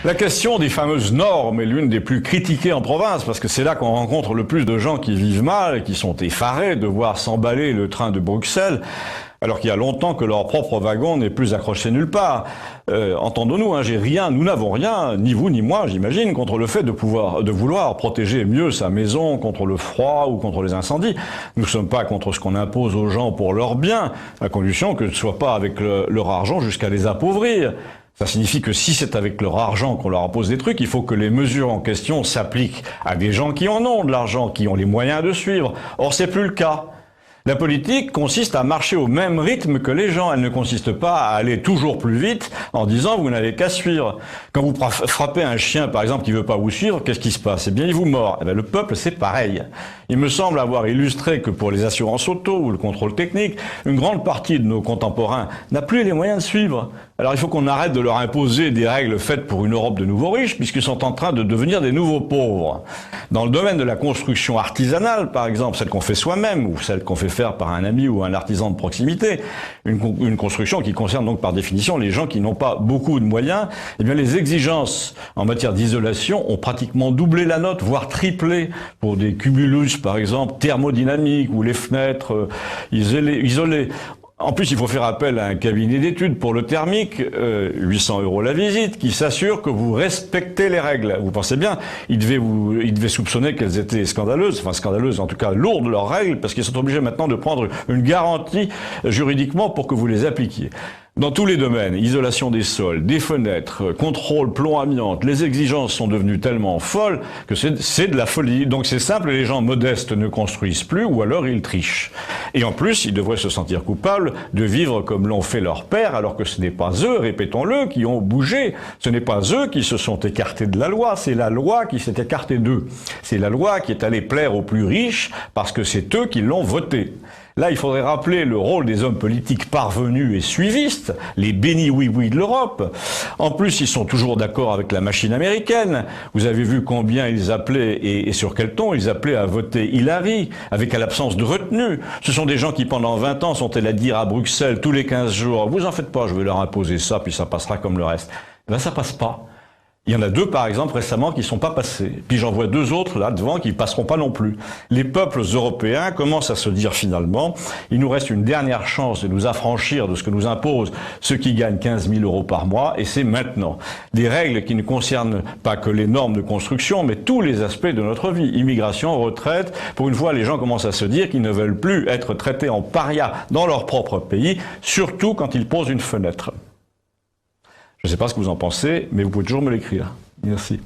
La question des fameuses normes est l'une des plus critiquées en province, parce que c'est là qu'on rencontre le plus de gens qui vivent mal et qui sont effarés de voir s'emballer le train de Bruxelles, alors qu'il y a longtemps que leur propre wagon n'est plus accroché nulle part. Entendons-nous, nous n'avons rien, ni vous ni moi, j'imagine, contre le fait de vouloir protéger mieux sa maison contre le froid ou contre les incendies. Nous ne sommes pas contre ce qu'on impose aux gens pour leur bien, à condition que ce ne soit pas avec leur argent jusqu'à les appauvrir. Ça signifie que si c'est avec leur argent qu'on leur impose des trucs, il faut que les mesures en question s'appliquent à des gens qui en ont de l'argent, qui ont les moyens de suivre. Or, c'est plus le cas. La politique consiste à marcher au même rythme que les gens. Elle ne consiste pas à aller toujours plus vite en disant vous n'avez qu'à suivre. Quand vous frappez un chien, par exemple, qui veut pas vous suivre, qu'est-ce qui se passe? Eh bien, il vous mord. Eh bien, le peuple, c'est pareil. Il me semble avoir illustré que pour les assurances auto ou le contrôle technique, une grande partie de nos contemporains n'a plus les moyens de suivre. Alors, il faut qu'on arrête de leur imposer des règles faites pour une Europe de nouveaux riches, puisqu'ils sont en train de devenir des nouveaux pauvres. Dans le domaine de la construction artisanale, par exemple, celle qu'on fait soi-même ou celle qu'on fait faire par un ami ou un artisan de proximité, une construction qui concerne donc par définition les gens qui n'ont pas beaucoup de moyens, eh bien les exigences en matière d'isolation ont pratiquement doublé la note, voire triplé pour des cumulus par exemple thermodynamiques ou les fenêtres isolées. En plus, il faut faire appel à un cabinet d'études pour le thermique, 800 € la visite, qui s'assure que vous respectez les règles. Vous pensez bien, il devait soupçonner qu'elles étaient scandaleuses, en tout cas lourdes leurs règles, parce qu'ils sont obligés maintenant de prendre une garantie juridiquement pour que vous les appliquiez. Dans tous les domaines, isolation des sols, des fenêtres, contrôle, plomb amiante, les exigences sont devenues tellement folles que c'est de la folie. Donc c'est simple, les gens modestes ne construisent plus ou alors ils trichent. Et en plus, ils devraient se sentir coupables de vivre comme l'ont fait leurs pères, alors que ce n'est pas eux, répétons-le, qui ont bougé. Ce n'est pas eux qui se sont écartés de la loi, c'est la loi qui s'est écartée d'eux. C'est la loi qui est allée plaire aux plus riches parce que c'est eux qui l'ont votée. Là, il faudrait rappeler le rôle des hommes politiques parvenus et suivistes, les bénis oui-oui de l'Europe. En plus, ils sont toujours d'accord avec la machine américaine. Vous avez vu combien ils appelaient et sur quel ton ils appelaient à voter Hillary, avec l'absence de retenue. Ce sont des gens qui, pendant 20 ans, sont allés à dire à Bruxelles tous les 15 jours « Vous en faites pas, je vais leur imposer ça, puis ça passera comme le reste. » Ben, ça passe pas. Il y en a 2, par exemple, récemment, qui ne sont pas passés. Puis j'en vois 2 autres, là, devant, qui ne passeront pas non plus. Les peuples européens commencent à se dire, finalement, il nous reste une dernière chance de nous affranchir de ce que nous imposent ceux qui gagnent 15 000 € par mois, et c'est maintenant. Des règles qui ne concernent pas que les normes de construction, mais tous les aspects de notre vie. Immigration, retraite. Pour une fois, les gens commencent à se dire qu'ils ne veulent plus être traités en paria dans leur propre pays, surtout quand ils posent une fenêtre. Je ne sais pas ce que vous en pensez, mais vous pouvez toujours me l'écrire. Merci.